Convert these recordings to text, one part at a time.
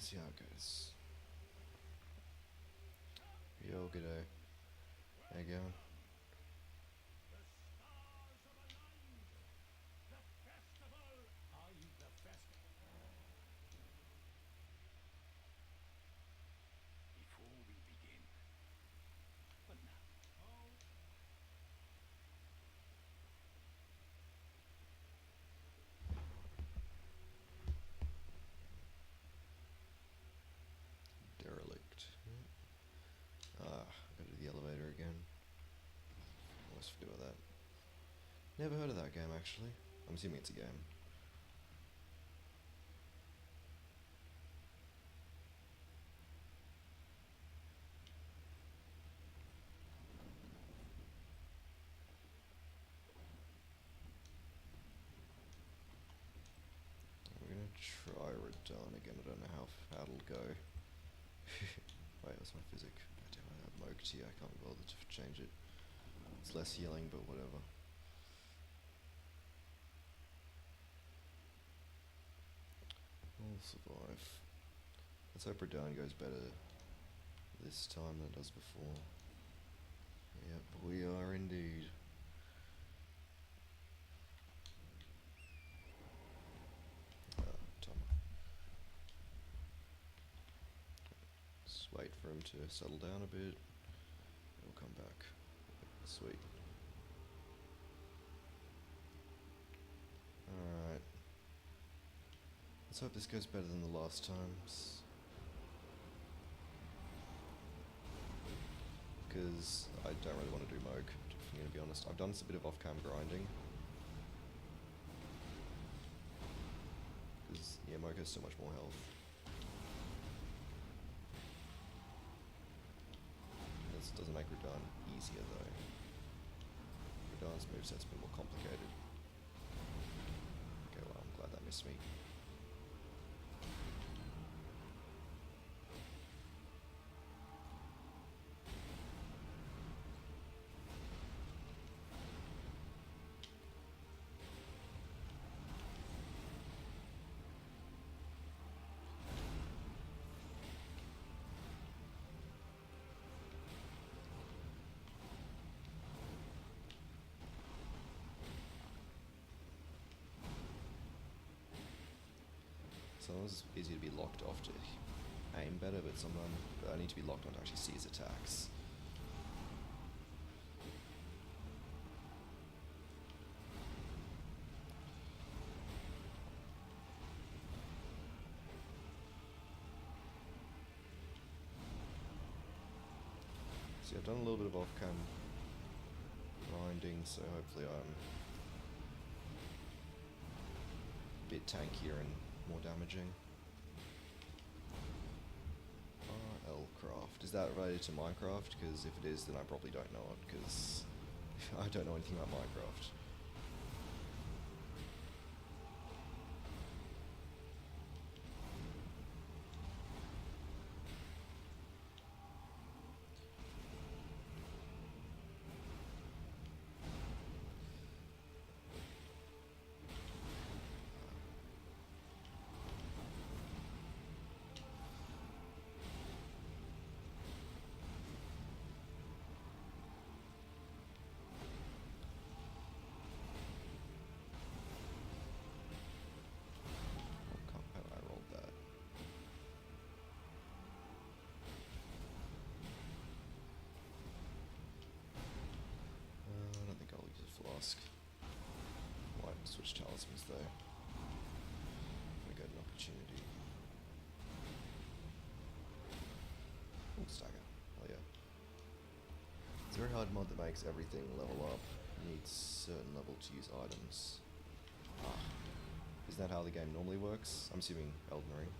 see how it goes. Yo, g'day. How you going? Derelict. Ah, go to the elevator again. Always forget about that. Never heard of that game, actually. I'm assuming it's a game. We're gonna try Radon again. I don't know how it'll go. Wait, what's my physic? God damn, I have Moke T. I can't be bothered to change it. It's less healing, but whatever. We'll survive. Let's hope Radon goes better this time than it does before. Yep, we are indeed. Just wait for him to settle down a bit. He'll come back. Sweet. Alright. Let's hope this goes better than the last times. Because I don't really want to do Moog, if I'm going to be honest. I've done a bit of off-cam grinding. Because, yeah, Moog has so much more health. This doesn't make Radon easier, though. Radon's moveset's a bit more complicated. Okay, well, I'm glad that missed me. Sometimes it's easier to be locked off to aim better, but sometimes I need to be locked on to actually see his attacks. See, I've done a little bit of off-cam grinding, so hopefully I'm a bit tankier and more damaging. RL Craft. Is that related to Minecraft? Because if it is, then I probably don't know it, because I don't know anything about Minecraft. Flask. Might switch talismans though. If I get an opportunity. Oh, stagger. Oh yeah. It's a very hard mod that makes everything level up. You need a certain level to use items. Ah. Isn't that how the game normally works? I'm assuming Elden Ring.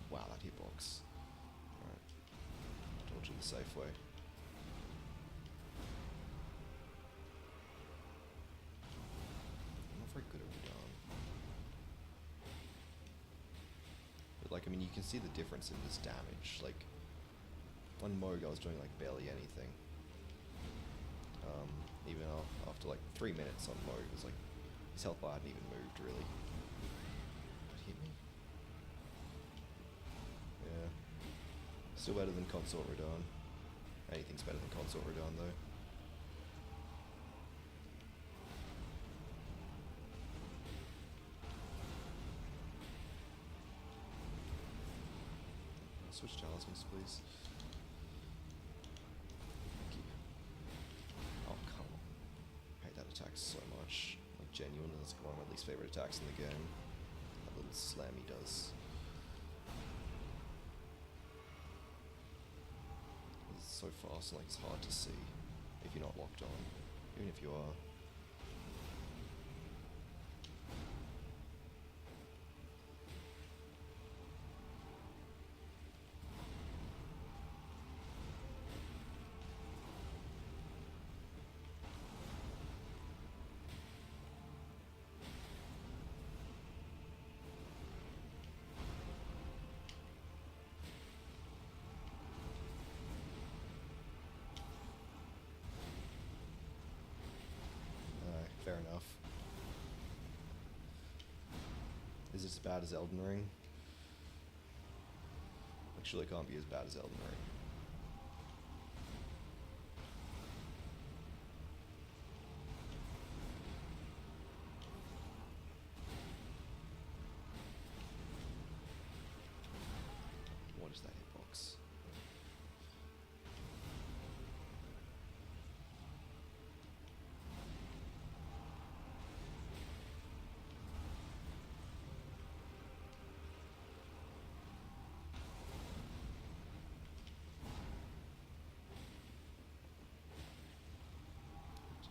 Wow, that hitbox. Alright. Dodge it the safe way. Very good at Radon. But like, I mean, you can see the difference in this damage. Like, on Moog I was doing like barely anything. Even after like 3 minutes on Moog, it was like, his health bar hadn't even moved really. Still better than Consort Radon. Anything's better than Consort Radon though. Switch talismans, please. Thank you. Oh, come on. I hate that attack so much. Like, genuinely, that's one of my least favorite attacks in the game. That little slam he does. It's so fast, like, it's hard to see if you're not locked on. Even if you are. Fair enough. Is it as bad as Elden Ring? Actually, it can't be as bad as Elden Ring. What is that hitbox?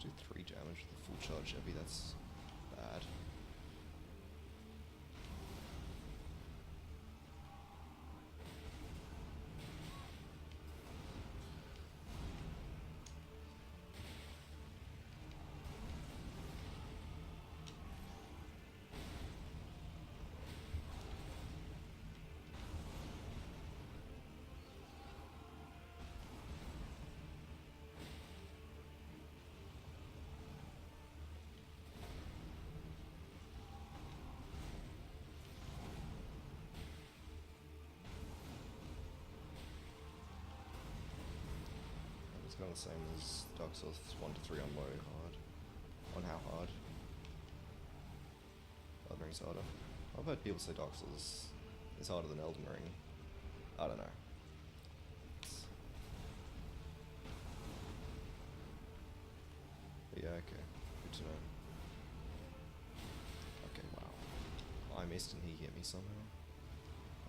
Do 3 damage with a full charge heavy, that's bad. Kind of the same as Dark Souls 1 to 3 on low hard. On how hard? Elden Ring's harder. I've heard people say Dark Souls is harder than Elden Ring. I don't know. But yeah, okay. Good to know. Okay, wow. I missed and he hit me somehow.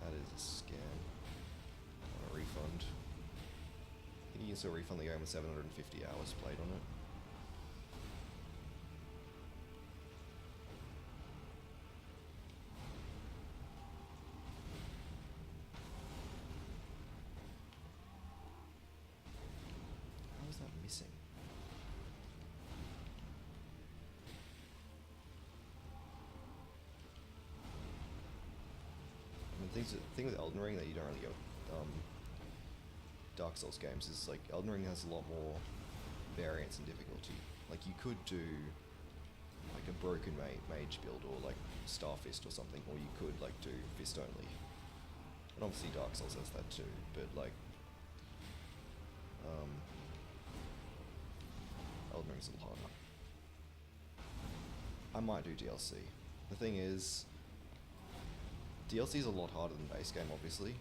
That is a scam. I want a refund. You can still refund the game with 750 hours played on it. How is that missing? I mean, the thing with Elden Ring that you don't really get Dark Souls games is like Elden Ring has a lot more variance and difficulty. Like you could do like a broken mage build or like Starfist or something, or you could like do fist only. And obviously Dark Souls has that too, but like Elden Ring's a lot harder. I might do DLC. The thing is, DLC is a lot harder than base game, obviously.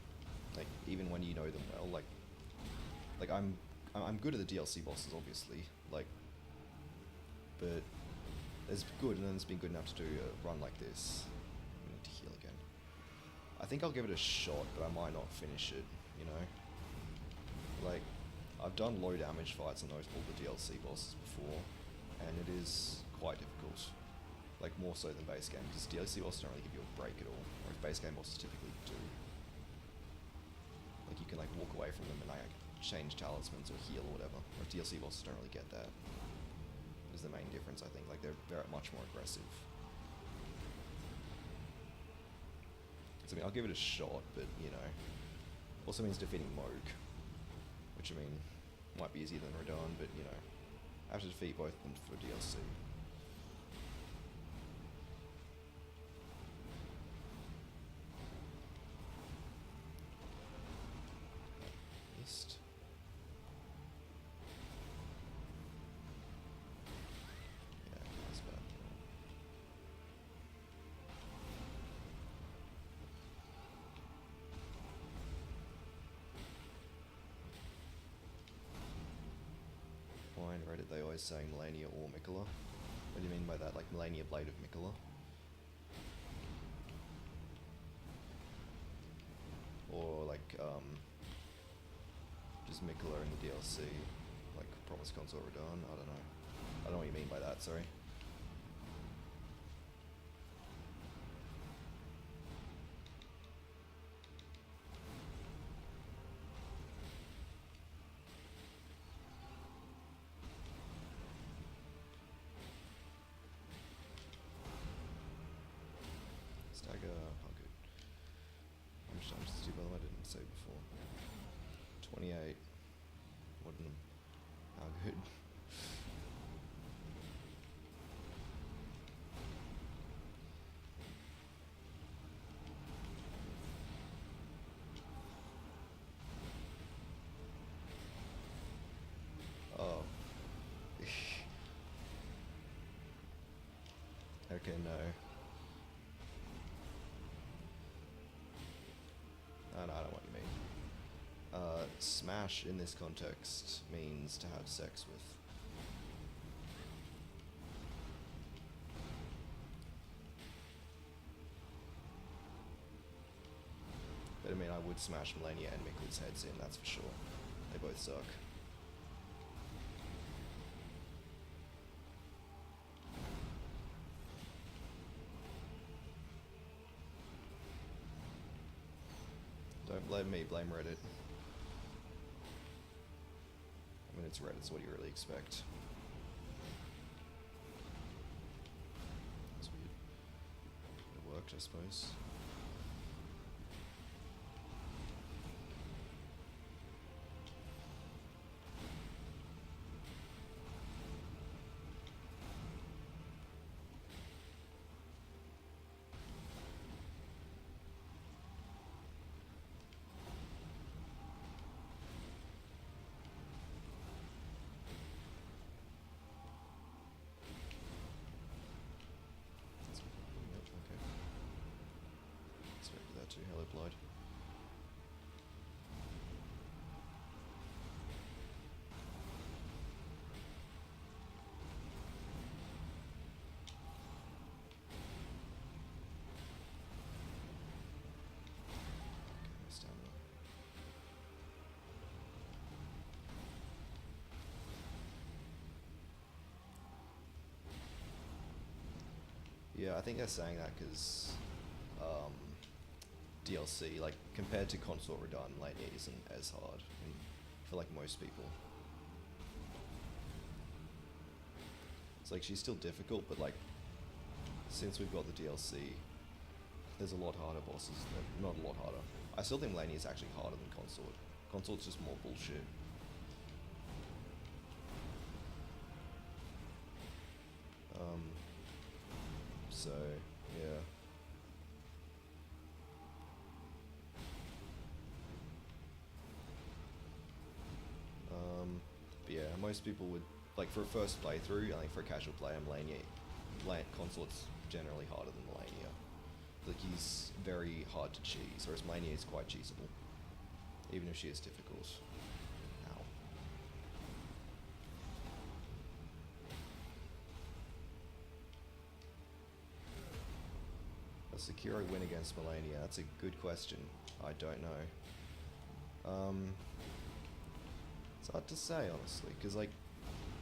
Like even when you know them well, like I'm good at the DLC bosses, obviously, like, but it's good, and then it's been good enough to do a run like this. I need to heal again. I think I'll give it a shot, but I might not finish it, you know? Like, I've done low damage fights on all the DLC bosses before, and it is quite difficult. Like, more so than base game, because DLC bosses don't really give you a break at all, whereas base game bosses typically do. Like, you can, like, walk away from them and, like, change talismans or heal or whatever. Whereas DLC bosses don't really get that. Is the main difference, I think. Like they're much more aggressive. So I mean, I'll give it a shot, but you know, also means defeating Moog, which I mean, might be easier than Radon, but you know, I have to defeat both of them for DLC. Reddit, they always saying Melania or Mikola. What do you mean by that? Like Melania Blade of Mikola? Or like, just Mikola in the DLC, like Promise Consort Radahn? I don't know. I don't know what you mean by that, sorry. Stagger, oh good. How much damage does it do, by the way? I didn't say before. 28. What an... How good. Oh. Okay, no. I know what you mean. Smash in this context means to have sex with. But I mean, I would smash Melania and Mikkel's heads in, that's for sure. They both suck. Don't blame me, blame Reddit. I mean, it's Reddit, so what do you really expect? That's weird. It worked, I suppose. To Hello Blood. Okay, stamina. Yeah, I think they're saying that because DLC, like, compared to Consort Radahn, Melania isn't as hard for, like, most people. It's like, she's still difficult, but, like, since we've got the DLC, there's a lot harder bosses. Not a lot harder. I still think Melania is actually harder than Consort. Consort's just more bullshit. So, yeah. But yeah, most people would, like, for a first playthrough, I think for a casual player, Consort's generally harder than Melania. Like, he's very hard to cheese, whereas Melania is quite cheesable, even if she is difficult. Ow. A Sekiro win against Melania? That's a good question. I don't know. It's hard to say, honestly, because, like,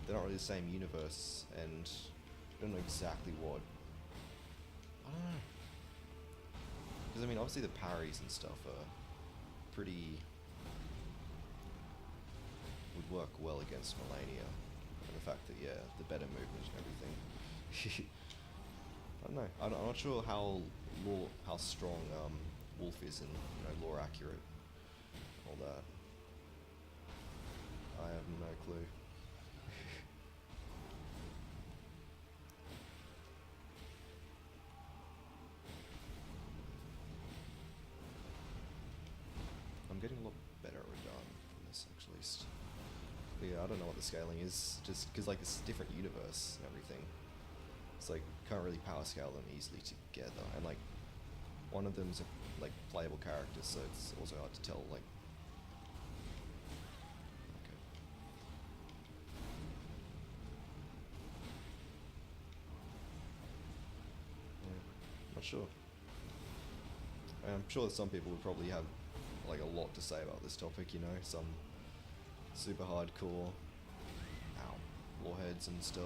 they're not really the same universe, and I don't know exactly what. I don't know. Because, I mean, obviously the parries and stuff are pretty... would work well against Melania. And the fact that, yeah, the better movement and everything. I don't know. I'm not sure how strong Wolf is in, you know, lore accurate. All that. I have no clue. I'm getting a lot better at Radahn from this, actually. But yeah, I don't know what the scaling is, just because, like, it's a different universe and everything. It's like, can't really power scale them easily together, and, like, one of them's a, like, playable character, so it's also hard to tell, like... Okay. sure. And I'm sure that some people would probably have like a lot to say about this topic, you know, some super hardcore warheads and stuff.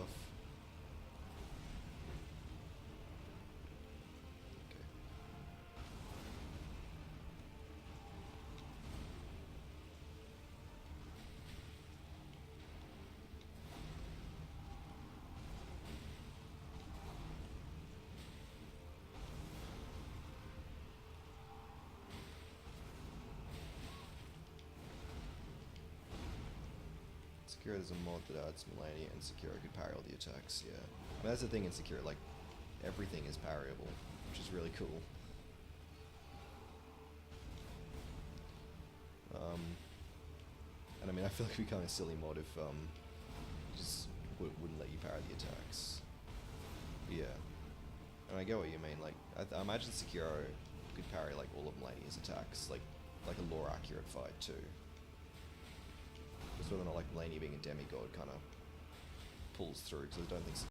Okay. Secure is a mod that adds Melania, and Secure could parry all the attacks, yeah. I mean, that's the thing in Secure, like, everything is parryable, which is really cool. And I mean, I feel like it'd be kind of a silly mod if, just wouldn't let you parry the attacks. Yeah. And I get what you mean, like, I imagine Sekiro could parry, like, all of Melania's attacks, like a lore-accurate fight, too. Just whether or not, like, Melania being a demigod kind of pulls through, because I don't think